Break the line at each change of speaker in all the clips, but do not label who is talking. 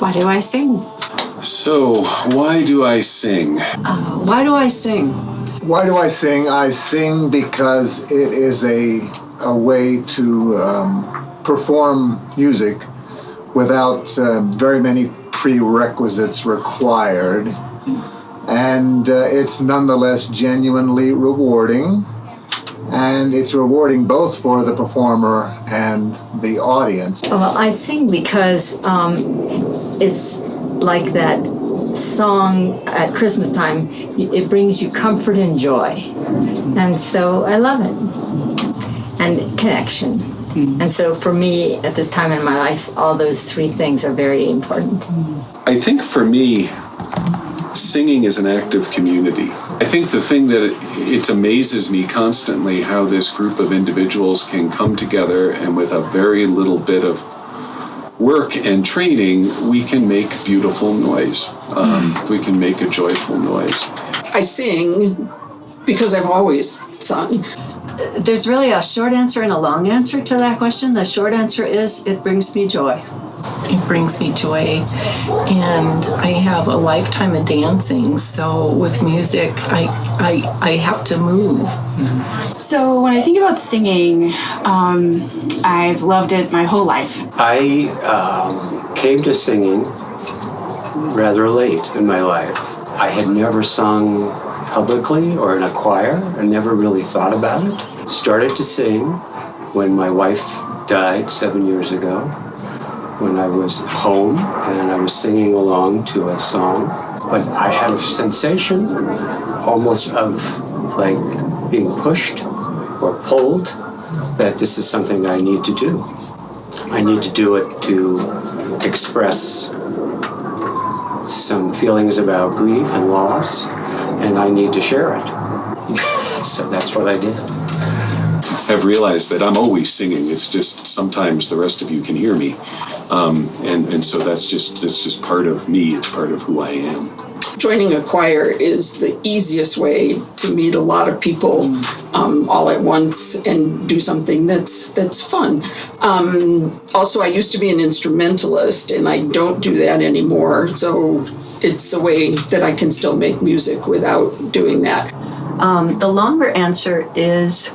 Why do I sing?
So, why do I sing?
Why do I sing?
Why do I sing? I sing because it is a way to perform music without very many prerequisites required. And it's nonetheless genuinely rewarding. And it's rewarding both for the performer and the audience.
Well, I sing because it's like that song at Christmas time. It brings you comfort and joy. And so I love it. And connection. And so for me, at this time in my life, all those three things are very important.
I think for me, singing is an act of community. I think the thing that it amazes me constantly how this group of individuals can come together and with a very little bit of work and training, we can make beautiful noise. We can make a joyful noise.
I sing because I've always sung.
There's really a short answer and a long answer to that question. The short answer is it brings me joy.
It brings me joy, and I have a lifetime of dancing, so with music I have to move.
So when I think about singing, I've loved it my whole life.
I came to singing rather late in my life. I had never sung publicly or in a choir. I never really thought about it. Started to sing when my wife died 7 years ago, when I was home and I was singing along to a song. But I had a sensation almost of like being pushed or pulled that this is something I need to do. I need to do it to express some feelings about grief and loss, and I need to share it. So that's what I did.
I've realized that I'm always singing. It's just sometimes the rest of you can hear me. And so that's just part of me. It's part of who I am.
Joining a choir is the easiest way to meet a lot of people all at once and do something that's fun. Also, I used to be an instrumentalist, and I don't do that anymore. So it's a way that I can still make music without doing that.
The longer answer is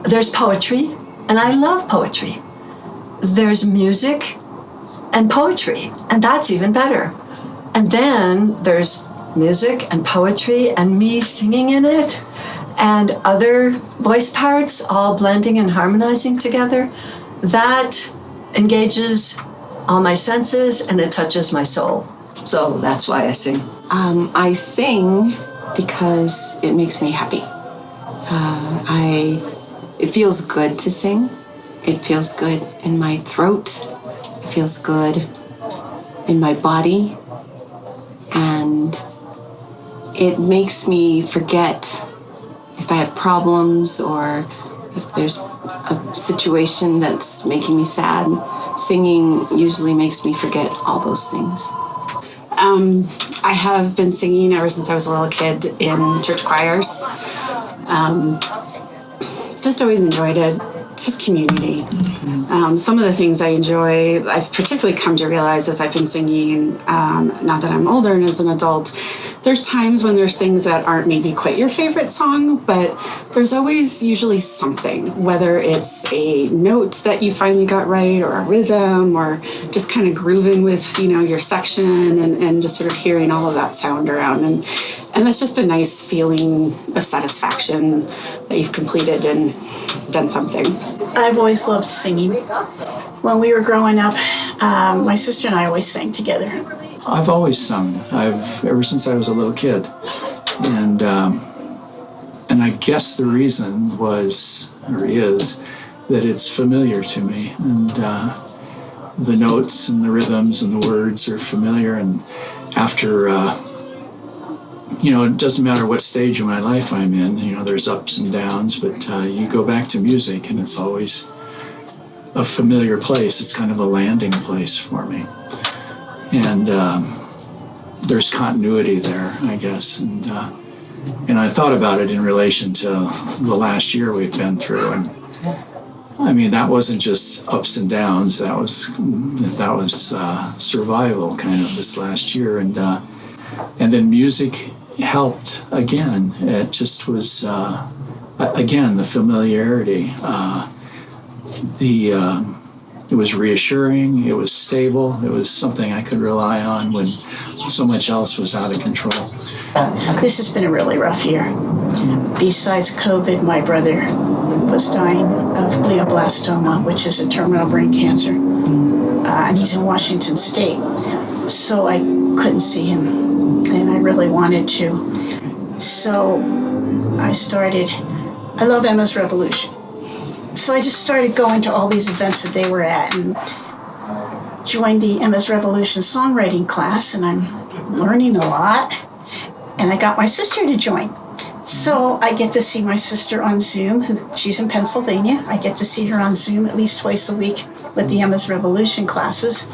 there's poetry, and I love poetry. There's music and poetry, and that's even better. And then there's music and poetry and me singing in it and other voice parts all blending and harmonizing together. That engages all my senses and it touches my soul. So that's why I sing.
I sing because it makes me happy. It feels good to sing. It feels good in my throat. It feels good in my body. And it makes me forget if I have problems or if there's a situation that's making me sad. Singing usually makes me forget all those things.
I have been singing ever since I was a little kid in church choirs. Just always enjoyed it. Just community. Some of the things I enjoy, I've particularly come to realize as I've been singing, now that I'm older and as an adult, there's times when there's things that aren't maybe quite your favorite song, but there's always usually something, whether it's a note that you finally got right or a rhythm or just kind of grooving with, your section and just sort of hearing all of that sound around. And that's just a nice feeling of satisfaction that you've completed and done something.
I've always loved singing. When we were growing up, my sister and I always sang together.
I've always sung. Ever since I was a little kid. And I guess the reason was, or is, that it's familiar to me. And the notes and the rhythms and the words are familiar. And after... it doesn't matter what stage of my life I'm in, there's ups and downs, but you go back to music and it's always a familiar place. It's kind of a landing place for me. And there's continuity there, I guess. And And I thought about it in relation to the last year we've been through, and I mean, that wasn't just ups and downs. That was survival kind of this last year, and then music helped again. It just was again the familiarity. It was reassuring. It was stable. It was something I could rely on when so much else was out of control.
This has been a really rough year. Besides COVID, my brother was dying of glioblastoma, which is a terminal brain cancer, and he's in Washington State. So I couldn't see him, and I really wanted to. So I love Emma's Revolution. So I just started going to all these events that they were at and joined the Emma's Revolution songwriting class, and I'm learning a lot. And I got my sister to join. So I get to see my sister on Zoom. She's in Pennsylvania. I get to see her on Zoom at least twice a week with the Emma's Revolution classes.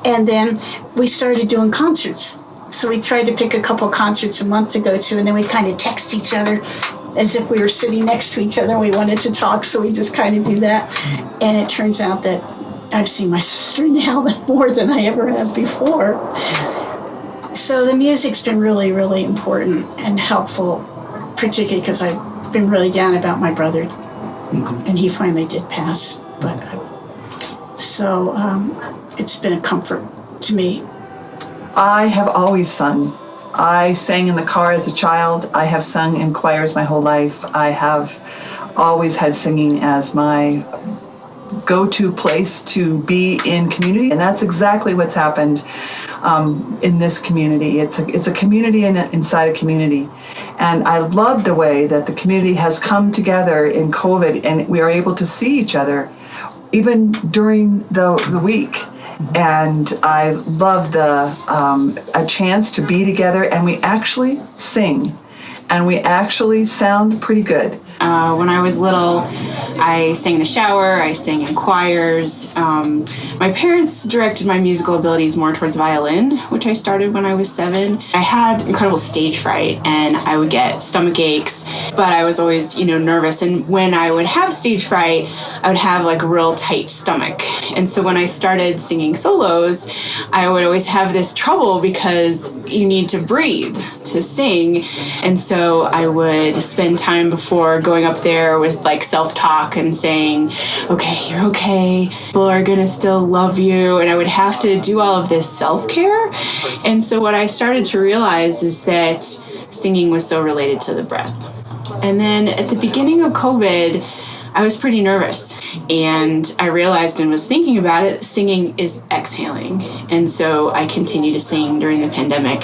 And then we started doing concerts. So we tried to pick a couple concerts a month to go to, and then we kind of text each other as if we were sitting next to each other and we wanted to talk, so we just kind of do that. And it turns out that I've seen my sister now more than I ever have before. So the music's been really, really important and helpful, particularly because I've been really down about my brother, and he finally did pass. So it's been a comfort to me.
I have always sung. I sang in the car as a child. I have sung in choirs my whole life. I have always had singing as my go-to place to be in community, and that's exactly what's happened in this community. It's a community inside a community, and I love the way that the community has come together in COVID, and we are able to see each other even during the week. And I love a chance to be together, and we actually sing, and we actually sound pretty good.
When I was little, I sang in the shower, I sang in choirs. My parents directed my musical abilities more towards violin, which I started when I was 7. I had incredible stage fright, and I would get stomach aches, but I was always, nervous. And when I would have stage fright, I would have like a real tight stomach. And so when I started singing solos, I would always have this trouble because you need to breathe to sing. And so I would spend time before going up there with like self-talk and saying, okay, you're okay, people are gonna still love you, and I would have to do all of this self-care. And so what I started to realize is that singing was so related to the breath. And then at the beginning of COVID, I was pretty nervous, and I realized and was thinking about it, singing is exhaling. And so I continued to sing during the pandemic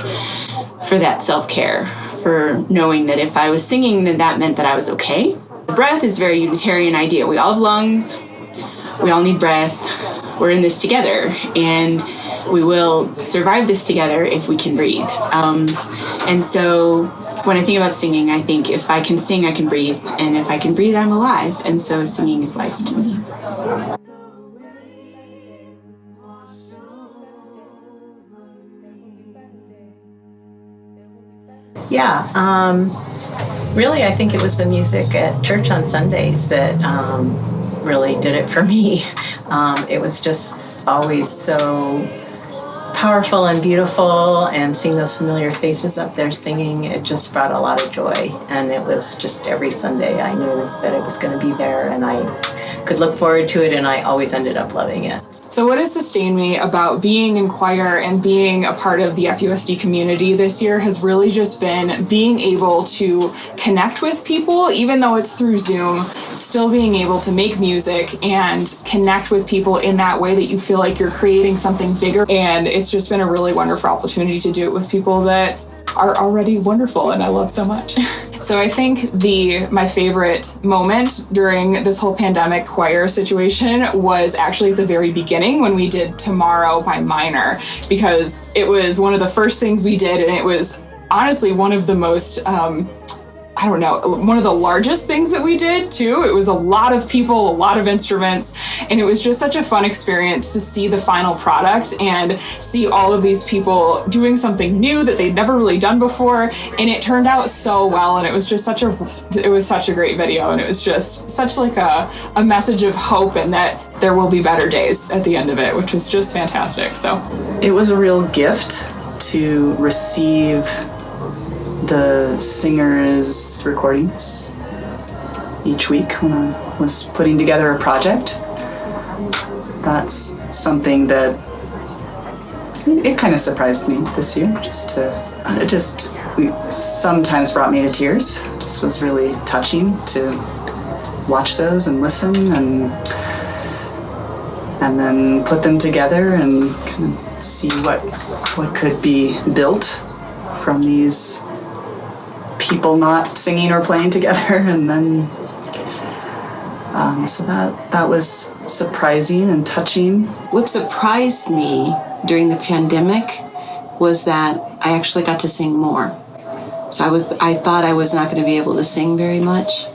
for that self-care, for knowing that if I was singing, then that meant that I was okay. The breath is a very Unitarian idea. We all have lungs, we all need breath, we're in this together, and we will survive this together if we can breathe. And so when I think about singing, I think if I can sing, I can breathe, and if I can breathe, I'm alive. And so singing is life to me.
Really, I think it was the music at church on Sundays that really did it for me. It was just always so powerful and beautiful, and seeing those familiar faces up there singing, it just brought a lot of joy. And it was just every Sunday I knew that it was going to be there, and I could look forward to it, and I always ended up loving it.
So what has sustained me about being in choir and being a part of the FUSD community this year has really just been being able to connect with people, even though it's through Zoom, still being able to make music and connect with people in that way that you feel like you're creating something bigger. And it's just been a really wonderful opportunity to do it with people that are already wonderful and I love so much. So I think my favorite moment during this whole pandemic choir situation was actually at the very beginning when we did Tomorrow by Minor, because it was one of the first things we did, and it was honestly one of the most I don't know, one of the largest things that we did too. It was a lot of people, a lot of instruments, and it was just such a fun experience to see the final product and see all of these people doing something new that they'd never really done before, and it turned out so well, and it was such a great video, and it was just such like a message of hope and that there will be better days at the end of it, which was just fantastic. So
it was a real gift to receive the singers' recordings each week when I was putting together a project. That's something that it kind of surprised me this year. It sometimes brought me to tears. It just was really touching to watch those and listen and then put them together and kind of see what could be built from these people not singing or playing together. And then so that was surprising and touching.
What surprised me during the pandemic was that I actually got to sing more. So I thought I was not going to be able to sing very much,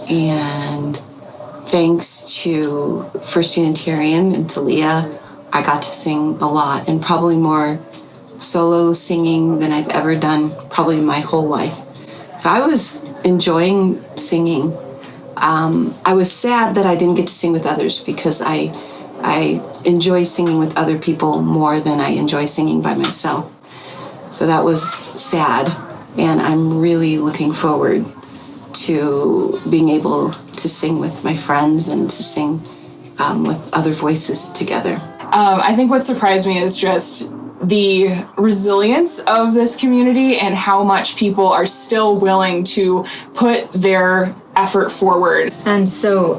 and thanks to First Unitarian and to Leah, I got to sing a lot, and probably more solo singing than I've ever done probably my whole life. So I was enjoying singing. I was sad that I didn't get to sing with others because I enjoy singing with other people more than I enjoy singing by myself. So that was sad, and I'm really looking forward to being able to sing with my friends and to sing with other voices together.
I think what surprised me is just the resilience of this community and how much people are still willing to put their effort forward.
And so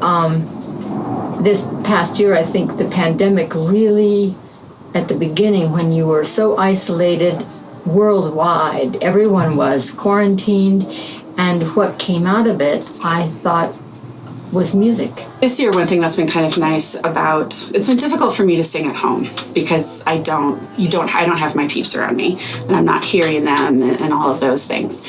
this past year, I think the pandemic really, at the beginning when you were so isolated worldwide, everyone was quarantined, and what came out of it, I thought, was music.
This year, one thing that's been kind of nice about, it's been difficult for me to sing at home because I don't have my peeps around me and I'm not hearing them and all of those things.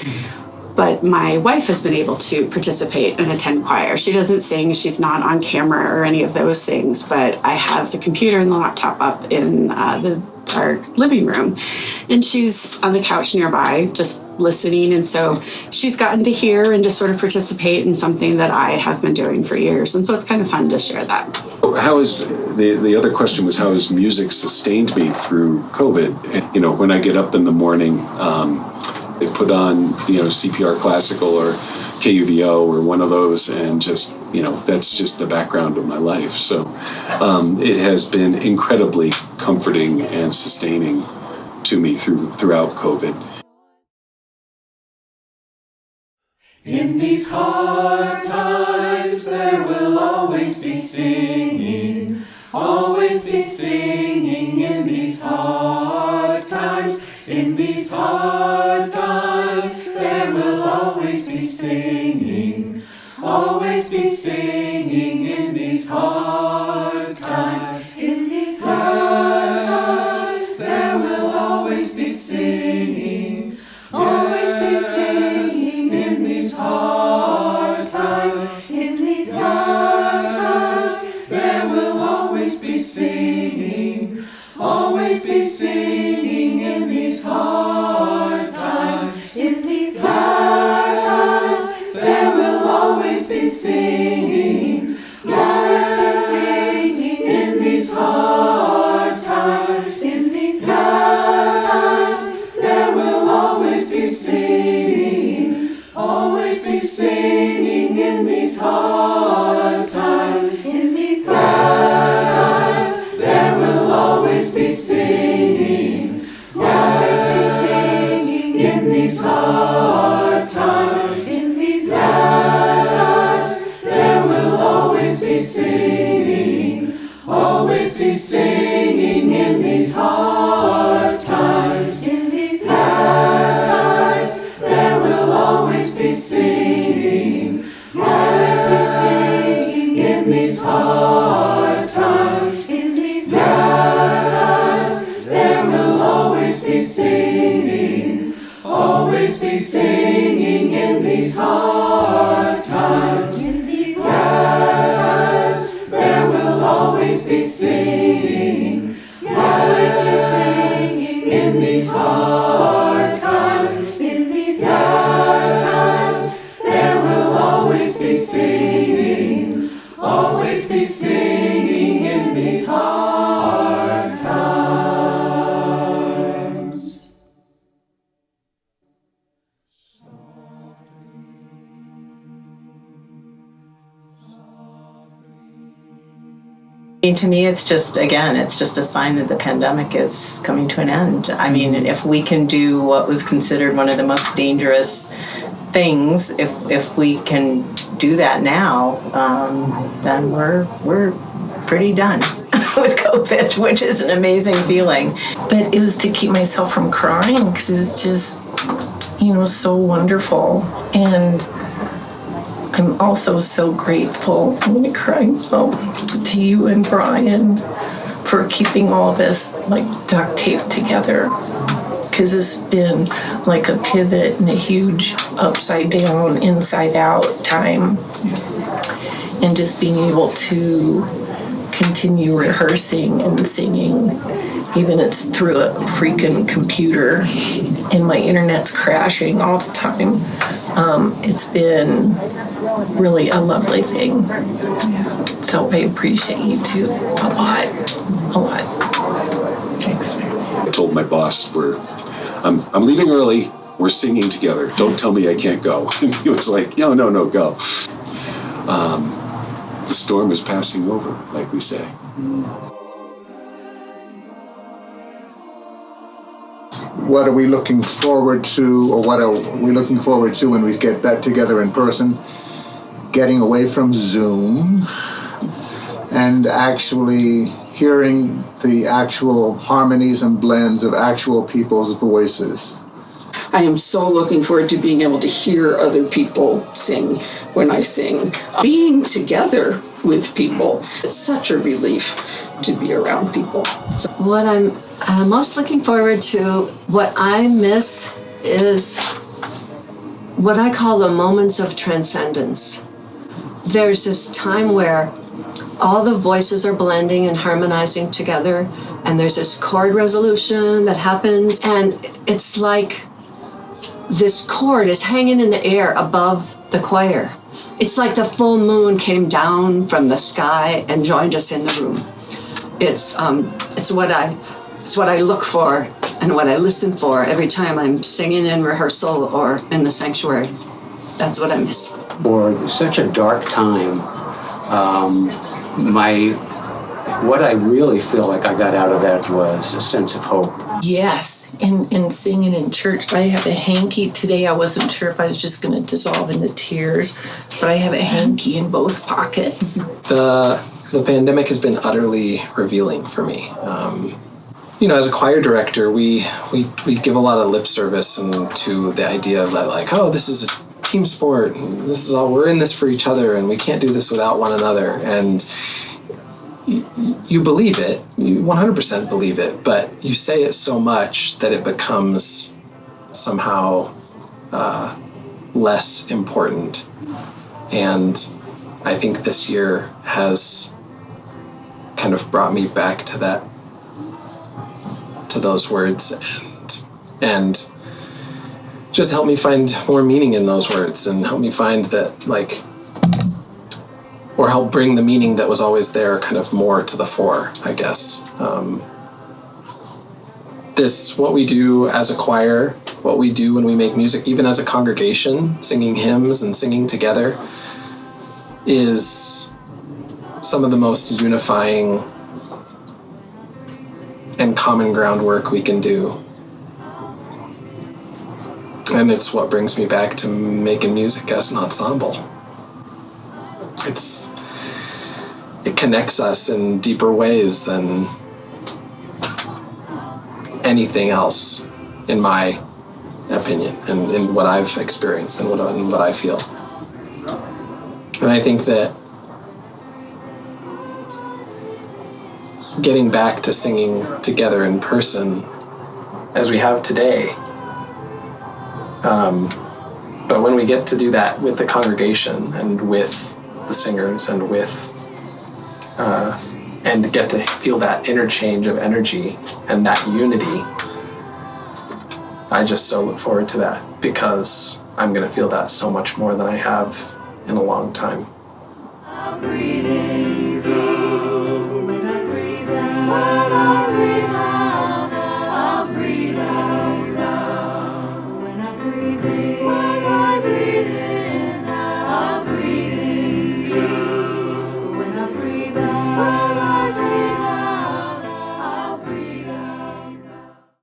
But my wife has been able to participate and attend choir. She doesn't sing, she's not on camera or any of those things, but I have the computer and the laptop up in our living room, and she's on the couch nearby just listening, and so she's gotten to hear and to sort of participate in something that I have been doing for years, and so it's kind of fun to share that.
How is the other question was, how has music sustained me through COVID? And, when I get up in the morning, I put on CPR Classical or KUVO or one of those, and just that's just the background of my life. So it has been incredibly comforting and sustaining to me throughout COVID.
In these hard times there will always be singing, always be singing in these hard times. In these hard times there will always be singing, always be singing in these hard times. In these hard times there will always be singing, always be singing in these hard times. In these hard times there will always be singing, always be singing in these hard times. In these hard times there will always be singing, always be singing in these hard times. In these hard times there will always be singing, always be singing in these hard times. In these hard times there will always be singing, always be singing in these hard times. In these hard times there will always be singing, always be singing in these hard times. In these hard times there will always be singing, always be singing in these hard times. In these hard times there will always be singing, always be singing in these hard
To me, it's just a sign that the pandemic is coming to an end. I mean, if we can do what was considered one of the most dangerous things, if we can do that now, then we're pretty done with COVID, which is an amazing feeling.
But it was to keep myself from crying because it was just, so wonderful. And I'm also so grateful, I'm going to cry, to you and Brian for keeping all this like duct tape together, because it's been like a pivot and a huge upside down, inside out time. And just being able to continue rehearsing and singing, even it's through a freaking computer and my internet's crashing all the time. It's been really a lovely thing. So I appreciate you two a lot. Thanks.
I told my boss, I'm leaving early. We're singing together. Don't tell me I can't go. And he was like, no, go. The storm is passing over, like we say.
What are we looking forward to, or what are we looking forward to when we get back together in person? Getting away from Zoom and actually hearing the actual harmonies and blends of actual people's voices.
I am so looking forward to being able to hear other people sing when I sing. Being together with people, it's such a relief to be around people.
What I'm most looking forward to, what I miss, is what I call the moments of transcendence. There's this time where all the voices are blending and harmonizing together, and there's this chord resolution that happens, and it's like this chord is hanging in the air above the choir. It's like the full moon came down from the sky and joined us in the room. It's what I look for and what I listen for every time I'm singing in rehearsal or in the sanctuary. That's what I miss.
For such a dark time, what I really feel like I got out of that was a sense of hope.
Yes, and singing in church. I have a hanky today. I wasn't sure if I was just going to dissolve into tears, but I have a hanky in both pockets.
The pandemic has been utterly revealing for me. As a choir director, we give a lot of lip service to the idea of that, like, this is a team sport, and this is all, we're in this for each other, and we can't do this without one another. And you believe it, you 100% believe it, but you say it so much that it becomes somehow less important. And I think this year has kind of brought me back to that, to those words, and just help me find more meaning in those words, and help me find that, or help bring the meaning that was always there kind of more to the fore, I guess. What we do as a choir, what we do when we make music, even as a congregation, singing hymns and singing together, is some of the most unifying and common ground work we can do. And it's what brings me back to making music as an ensemble. It connects us in deeper ways than anything else, in my opinion, and in what I've experienced and what I feel. And I think that getting back to singing together in person, as we have today, but when we get to do that with the congregation and with the singers and and get to feel that interchange of energy and that unity, I just so look forward to that, because I'm going to feel that so much more than I have in a long time.
Breathing peace when I breathe out.